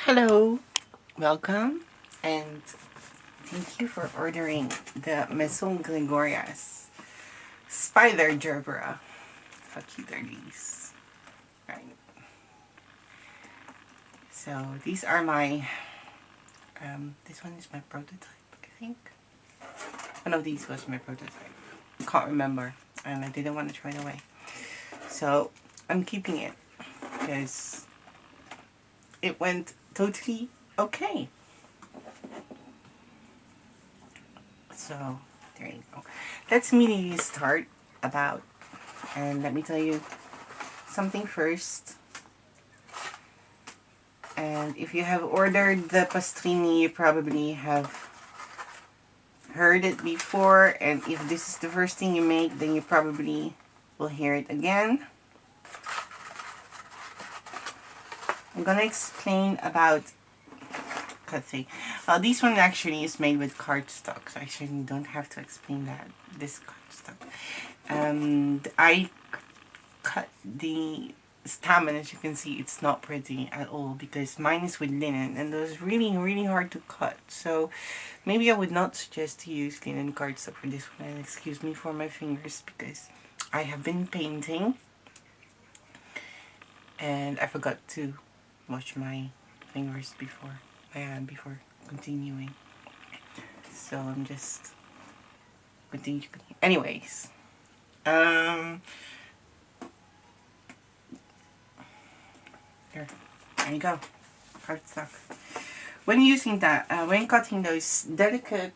Hello, welcome, and thank you for ordering the Maison Gregoria's Spider Gerbera. How cute are these? Right. So these are my, this one is my prototype, I think. One of these was my prototype. Can't remember, and I didn't want to throw it away. So I'm keeping it because it went totally okay. So there you go. Let's immediately start about, and let me tell you something first. And if you have ordered the pastrini, you probably have heard it before, and if this is the first thing you make, then you probably will hear it again. I'm gonna explain about cutting. This one actually is made with cardstock, so I actually don't have to explain that. This cardstock. I cut the stamen. As you can see, it's not pretty at all because mine is with linen, and it was really hard to cut. So maybe I would not suggest to use linen cardstock for this one. And excuse me for my fingers because I have been painting and I forgot to wash my fingers before my hand before continuing. So I'm just continue. Anyways, there you go. Cardstock. When using that, when cutting those delicate,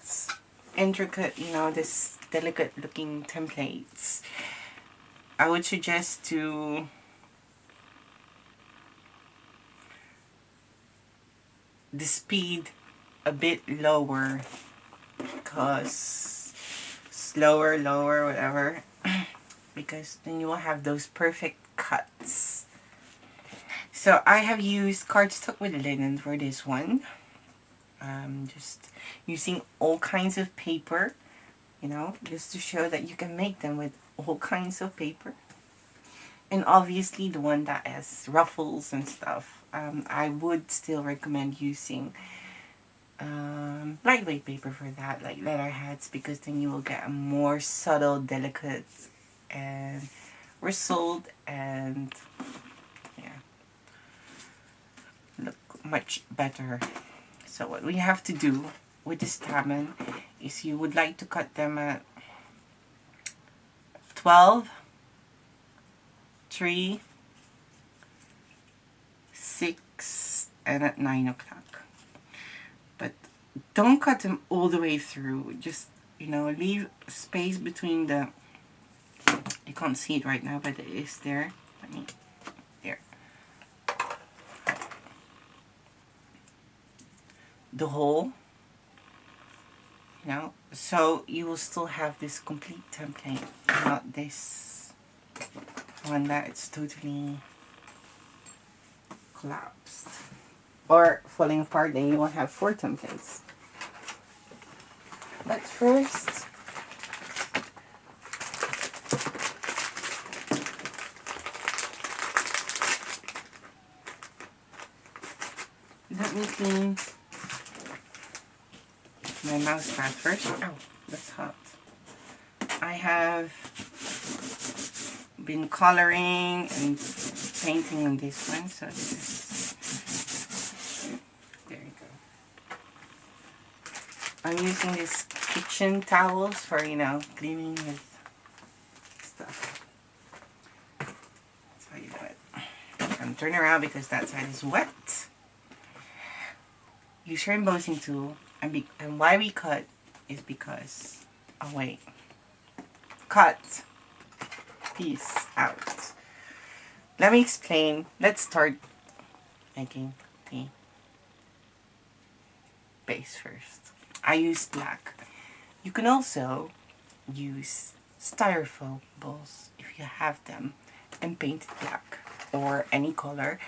intricate, this delicate looking templates, I would suggest to the speed a bit lower, because slower, lower, whatever, because then you will have those perfect cuts. So I have used cardstock with linen for this one. Just using all kinds of paper, just to show that you can make them with all kinds of paper. And obviously the one that has ruffles and stuff, I would still recommend using lightweight paper for that, like leather hats, because then you will get a more subtle, delicate, and result, and yeah, look much better. So what we have to do with the stamen is you would like to cut them at 12, 3, 6, and at 9 o'clock. But don't cut them all the way through. Just, leave space between the, you can't see it right now, but it is there. There. The hole, so you will still have this complete template, not this one that it's totally collapsed or falling apart. Then you will have 4 templates. But first, let me clean my mouse pad first. Oh, that's hot. I have been coloring and painting on this one, so this is, there you go. I'm using these kitchen towels for, cleaning with stuff. That's how you do it. I'm turning around because that side is wet. Use your embossing tool, and why we cut is because, oh wait, cut, piece out. Let me explain. Let's start making the base first. I use black. You can also use styrofoam balls if you have them and paint it black or any color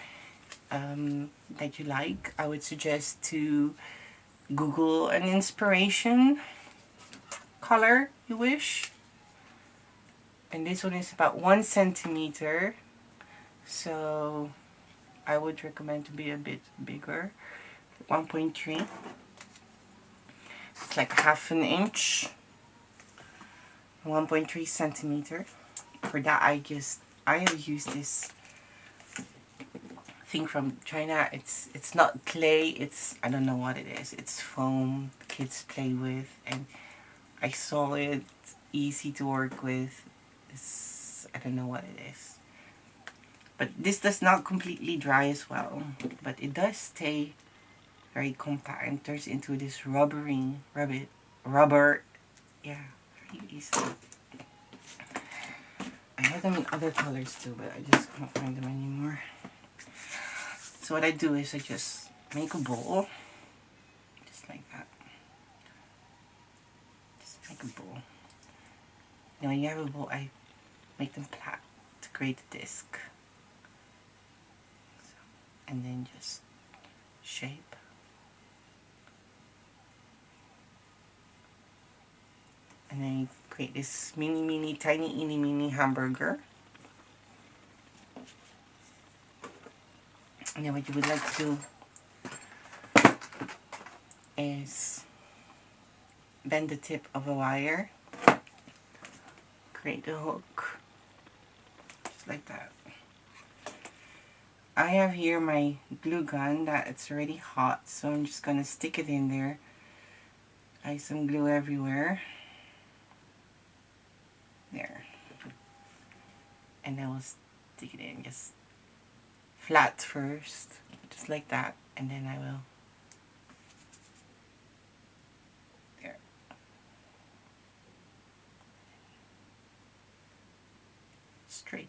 that you like. I would suggest to Google an inspiration color you wish. And this one is about 1 centimeter. So I would recommend to be a bit bigger. 1.3. It's like half an inch. 1.3 centimeter. For that, I have used this thing from China. It's not clay. It's, I don't know what it is. It's foam kids play with, and I saw it easy to work with. It's, I don't know what it is. But this does not completely dry as well, but it does stay very compact and turns into this rubber, yeah, very easily. I have them in other colors too, but I just can't find them anymore. So what I do is I just make a bowl, just like that. Just make a bowl. Now when you have a bowl, I make them flat to create a disc. So, and then just shape. And then you create this tiny hamburger. And then what you would like to do is bend the tip of a wire, create a hook, just like that. I have here my glue gun that it's already hot, so I'm just gonna stick it in there. I have some glue everywhere. There. And then we'll stick it in just flat first, just like that, and then I will, there. Straight.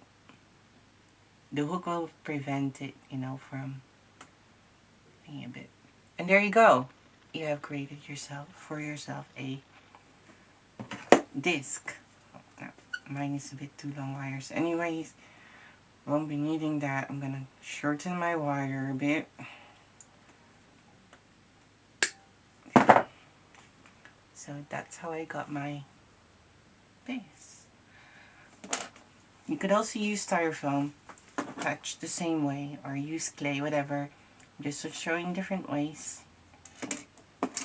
The hook will prevent it, you know, from being a bit. And there you go. You have created for yourself a disc. Oh, mine is a bit too long wires. Anyways, won't be needing that. I'm gonna shorten my wire a bit. So that's how I got my base. You could also use styrofoam, touch the same way, or use clay, whatever. Just showing different ways.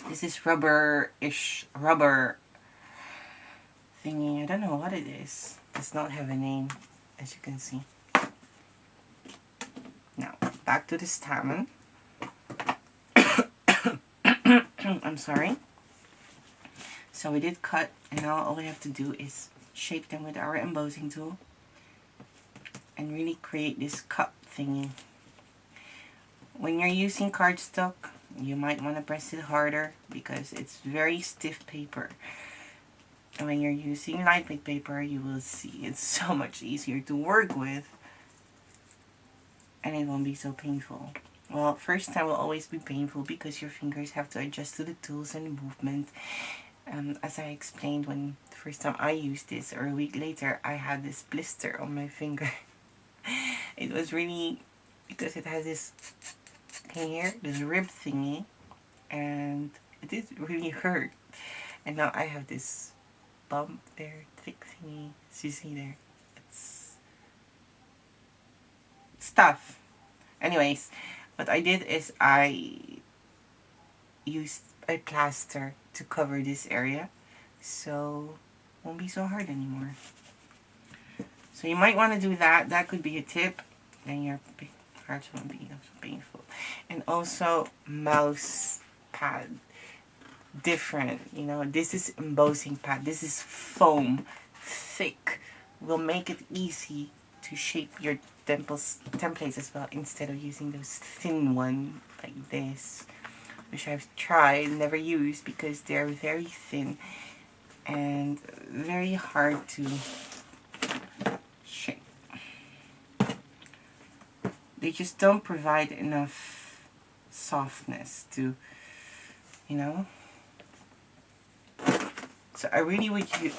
This is rubber-ish, rubber thingy. I don't know what it is. It does not have a name, as you can see. Now, back to the stamen. I'm sorry. So we did cut, and now all we have to do is shape them with our embossing tool and really create this cup thingy. When you're using cardstock, you might want to press it harder because it's very stiff paper. And when you're using lightweight paper, you will see it's so much easier to work with, and it won't be so painful. Well, first time will always be painful because your fingers have to adjust to the tools and the movement. As I explained when the first time I used this, or a week later, I had this blister on my finger. It was really, because it has this thing here, this rib thingy, and it did really hurt. And now I have this bump there, thick thingy, as you see there. It's tough. Anyways, what I did is I used a plaster to cover this area, so it won't be so hard anymore. So you might want to do that. That could be a tip. Then your cards won't be so painful. And also mouse pad. Different, you know. This is embossing pad. This is foam, thick. Will make it easy to shape your templates as well, instead of using those thin one like this, which I've tried, never used, because they're very thin and very hard to shape. They just don't provide enough softness to, you know. So I really would use,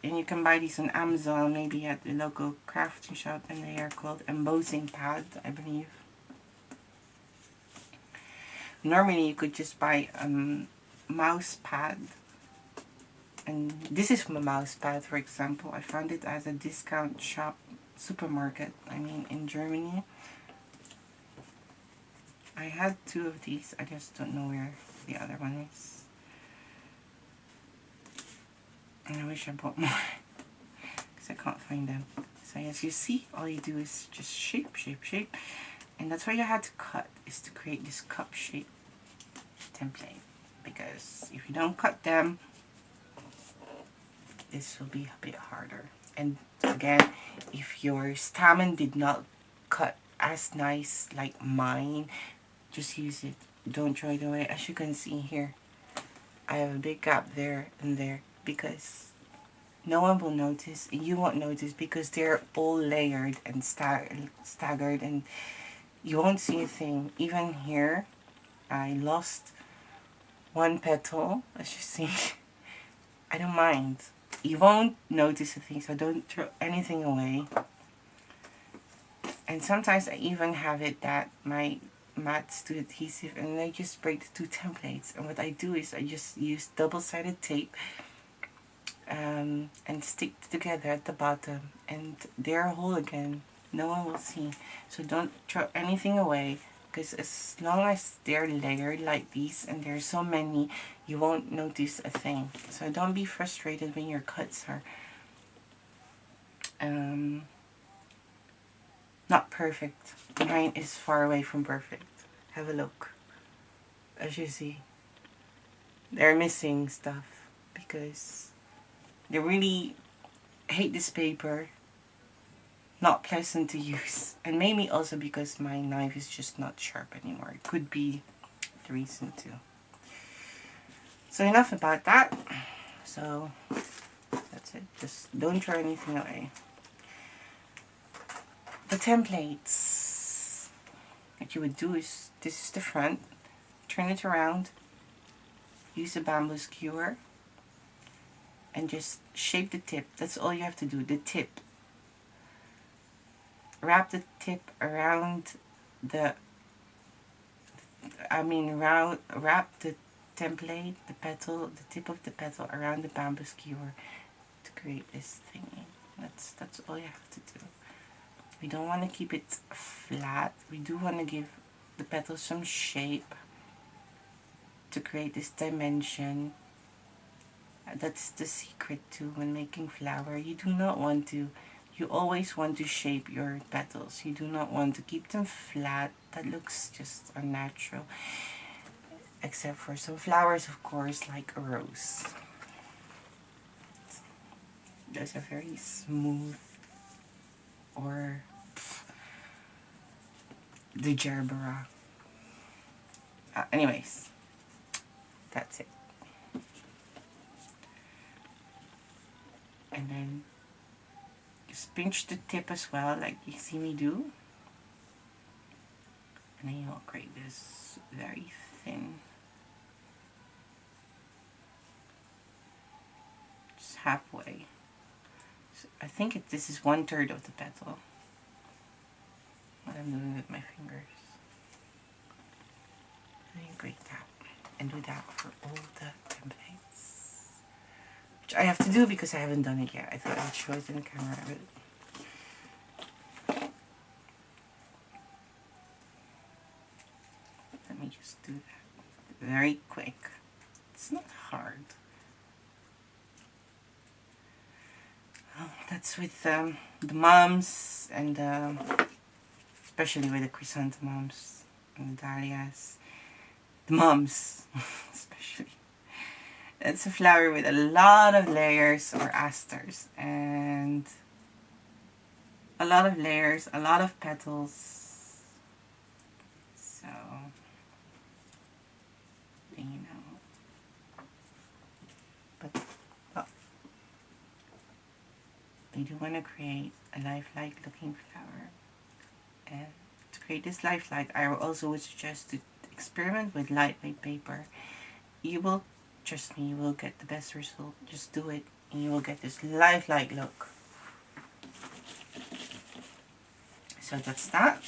and you can buy these on Amazon, maybe at the local crafting shop, and they are called embossing pads, I believe. Normally you could just buy a mouse pad, and this is my mouse pad, for example. I found it at a discount shop, supermarket, I mean, in Germany. I had 2 of these. I just don't know where the other one is. And I wish I bought more because I can't find them. So as you see, all you do is just shape, shape, shape. And that's why you had to cut, is to create this cup shape template. Because if you don't cut them, this will be a bit harder. And again, if your stamen did not cut as nice like mine, just use it. Don't throw it away. As you can see here, I have a big gap there and there because no one will notice. You won't notice because they're all layered and staggered, and you won't see a thing. Even here, I lost one petal, as you see. I don't mind. You won't notice a thing, so don't throw anything away. And sometimes I even have it that my mats too adhesive and I just break the 2 templates. And what I do is I just use double-sided tape and stick together at the bottom, and they're whole again. No one will see. So don't throw anything away, because as long as they're layered like these and there's so many, you won't notice a thing. So don't be frustrated when your cuts are not perfect. Mine is far away from perfect. Have a look. As you see, they're missing stuff because they really hate this paper. Not pleasant to use. And maybe also because my knife is just not sharp anymore. It could be the reason too. So enough about that. So that's it. Just don't throw anything away. The templates. What you would do is, this is the front. Turn it around. Use a bamboo skewer. And just shape the tip. That's all you have to do. The tip. Wrap the tip around the, wrap the template, the petal, the tip of the petal around the bamboo skewer to create this thingy. That's all you have to do. We don't want to keep it flat. We do want to give the petal some shape to create this dimension. That's the secret too when making flower. You do not want to, you always want to shape your petals. You do not want to keep them flat. That looks just unnatural. Except for some flowers, of course, like a rose. Those are very smooth. Or the Gerbera. Anyways, that's it. And then just pinch the tip as well, like you see me do. And then you'll create this very thin, just halfway. So I think this is 1/3 of the petal. What I'm doing with my fingers. And you grate that. And do that for all the templates. Which I have to do because I haven't done it yet. I thought I would show it in camera. But let me just do that very quick. It's not hard. Oh, that's with the mums and especially with the chrysanthemums and the dahlias. The mums, especially. It's a flower with a lot of layers, or asters, and a lot of layers, a lot of petals. So, you know. But, well, you do want to create a lifelike looking flower. And to create this lifelike, I also would suggest to experiment with lightweight paper. You will, trust me, you will get the best result. Just do it and you will get this lifelike look. So that's that.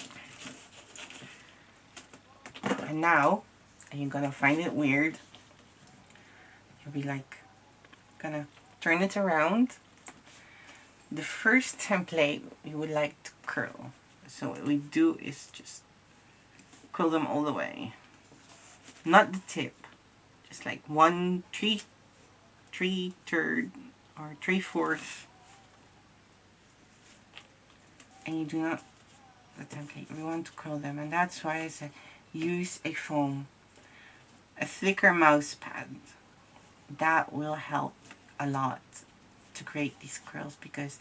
And now, and you're gonna find it weird, you'll be like, gonna turn it around. The first template we would like to curl. So what we do is just curl them all the way. Not the tip. Just like 3/3 or 3/4. And you do not the template. We want to curl them, and that's why I said use a foam, a thicker mouse pad. That will help a lot to create these curls, because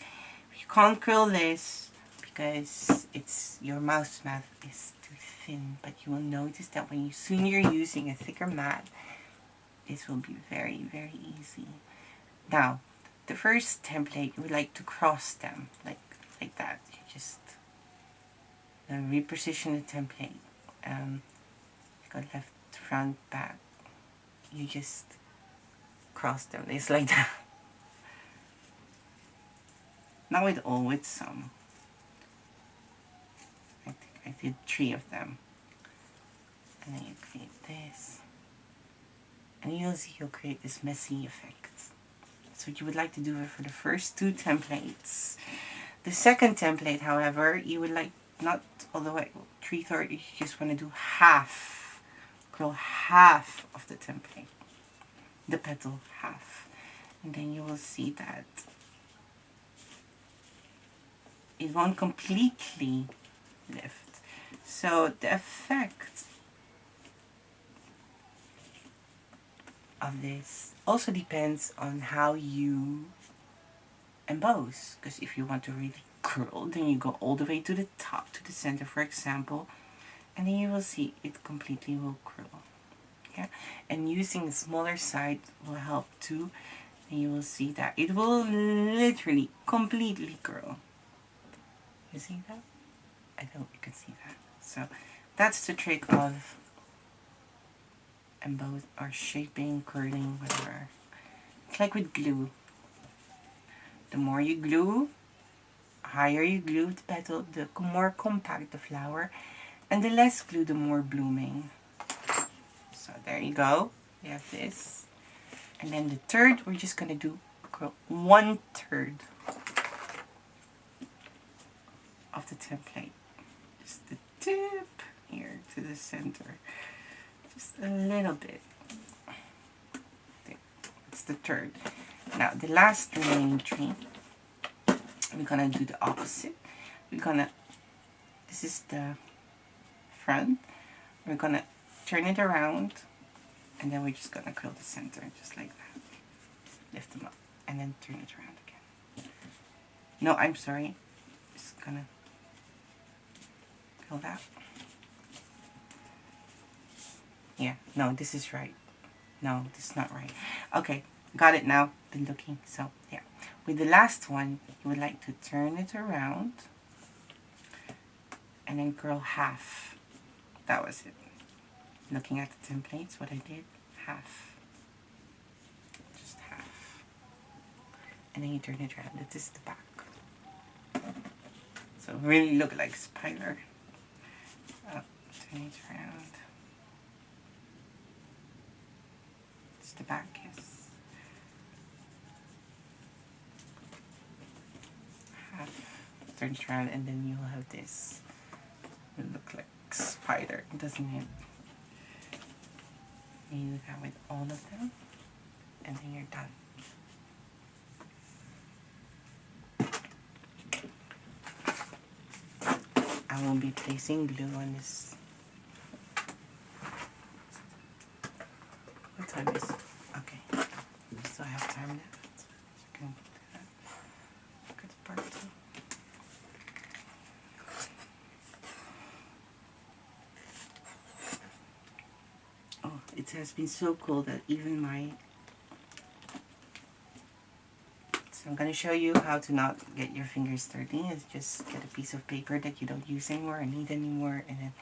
you can't curl this because it's your mouse mat is too thin. But you will notice that when soon you're using a thicker mat, this will be very, very easy. Now, the first template, you would like to cross them like that. You just reposition the template. Go left, front, back. You just cross them. It's like that. Not with all, with some. I think I did 3 of them. And then you create this. And you'll see you'll create this messy effect. That's what you would like to do for the first 2 templates. The second template, however, you would like not all the way 3/3, you just want to do half. Curl half of the template. The petal half. And then you will see that it won't completely lift. So the effect of this also depends on how you emboss. Because if you want to really curl, then you go all the way to the top, to the center, for example, and then you will see it completely will curl. Yeah, and using a smaller side will help too. And you will see that it will literally completely curl. You see that? I hope you can see that. So that's the trick of emboss or shaping, curling, whatever. It's like with glue. The more you glue, higher you glue the petal, the more compact the flower, and the less glue, the more blooming. So there you go. We have this. And then the third, we're just going to do curl 1/3 of the template. Just the tip here to the center. Just a little bit. It's the third. Now the last remaining 3, we're going to do the opposite. This is the front. We're going to turn it around, and then we're just going to curl the center, just like that. Lift them up, and then turn it around again. No, I'm sorry. Just going to curl that. Yeah, no, this is right. No, this is not right. Okay, got it now. Been looking, so yeah. With the last one, you would like to turn it around and then curl half. That was it. Looking at the templates, what I did, half. Just half. And then you turn it around. This is the back. So really look like a spider. Turn it around. It's the back, yes. Half. Turn it around, and then you'll have this. It look like a spider, doesn't it? You do that with all of them, and then you're done. I won't be placing glue on this. What time is it? Okay, so I have time left. So I can do that. Look at the part 2. Oh, it has been so cool that even my... So I'm going to show you how to not get your fingers dirty. Is just get a piece of paper that you don't use anymore or need anymore, and then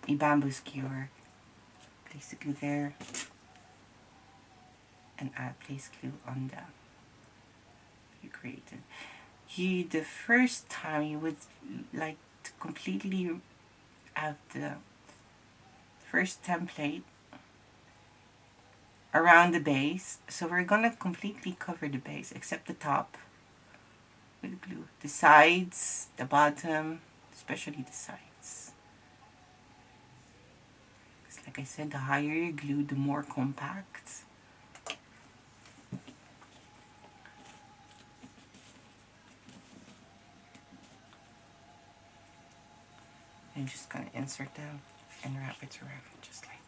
a bamboo skewer. Place the glue there, and place glue on the you created. The first time you would like to completely have the first template around the base. So we're gonna completely cover the base except the top with glue. The sides, the bottom, especially the sides. like I said, the higher you glue, the more compact. I'm just gonna insert them and wrap it around just like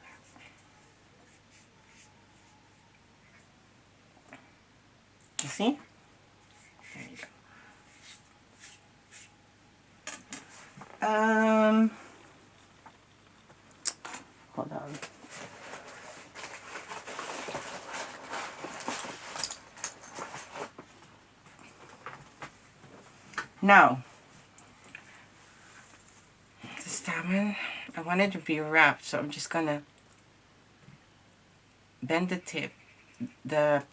that. You see? There you go. Hold on. Now, the stamen, I want it to be wrapped, so I'm just gonna bend the tip, the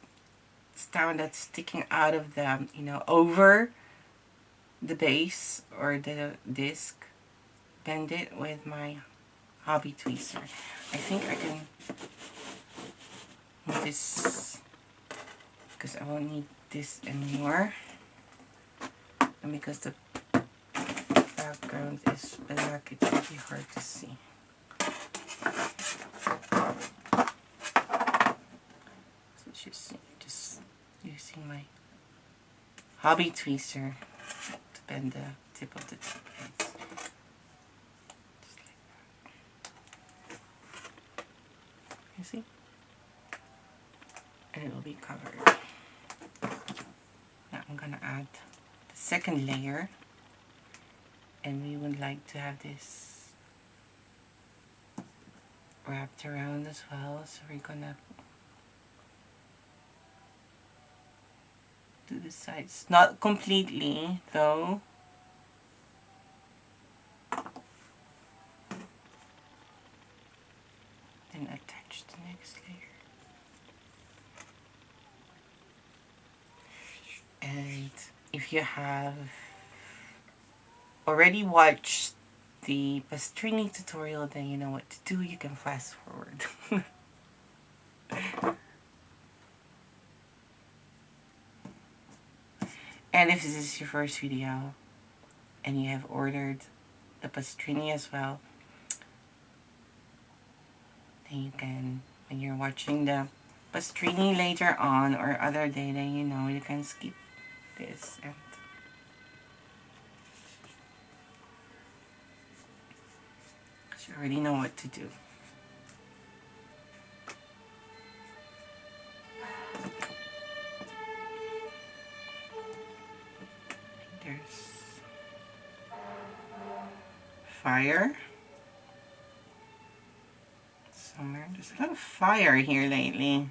stamen that's sticking out of the, over the base or the disc, bend it with my hobby tweezer. I think I can move this because I won't need this anymore, and because the background is black, it will be hard to see. So just using my hobby tweezer to bend the tip of the tip. You see? And it will be covered. Now I'm gonna add the second layer, and we would like to have this wrapped around as well, so we're gonna do the sides, not completely though. Then attach the next layer. And if you have already watched the pastrini tutorial, then you know what to do. You can fast forward. And if this is your first video and you have ordered the pastrini as well, then you can, when you're watching the pastrini later on or other day, then you can skip this and you already know what to do. There's fire somewhere. There's a lot of fire here lately.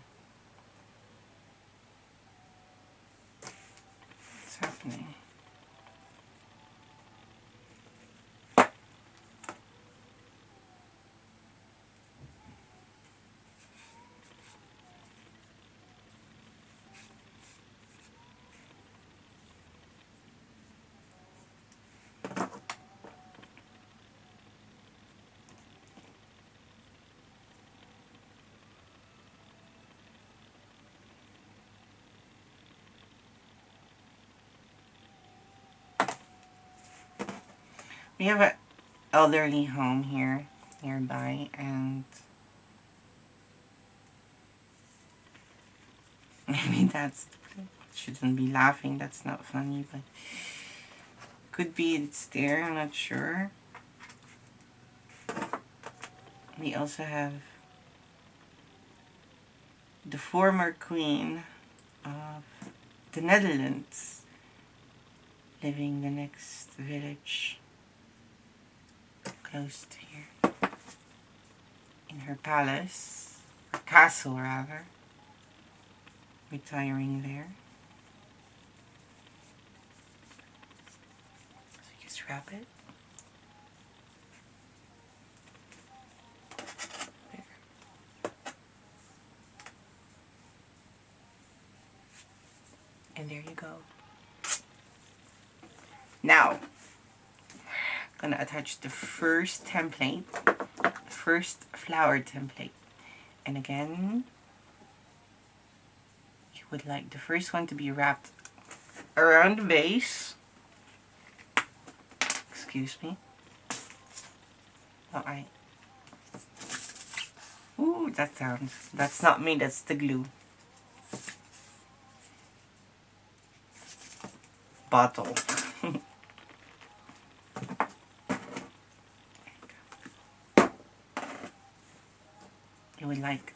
What's happening? We have an elderly home here nearby, and maybe shouldn't be laughing, that's not funny, but could be it's there, I'm not sure. We also have the former queen of the Netherlands living the next village close to here, in her palace, or castle rather, retiring there. So you just wrap it. There. And there you go. Now, I'm gonna attach the first template, first flower template. And again, you would like the first one to be wrapped around the base. Excuse me. While I that sound. That's not me, that's the glue. Bottle. You would like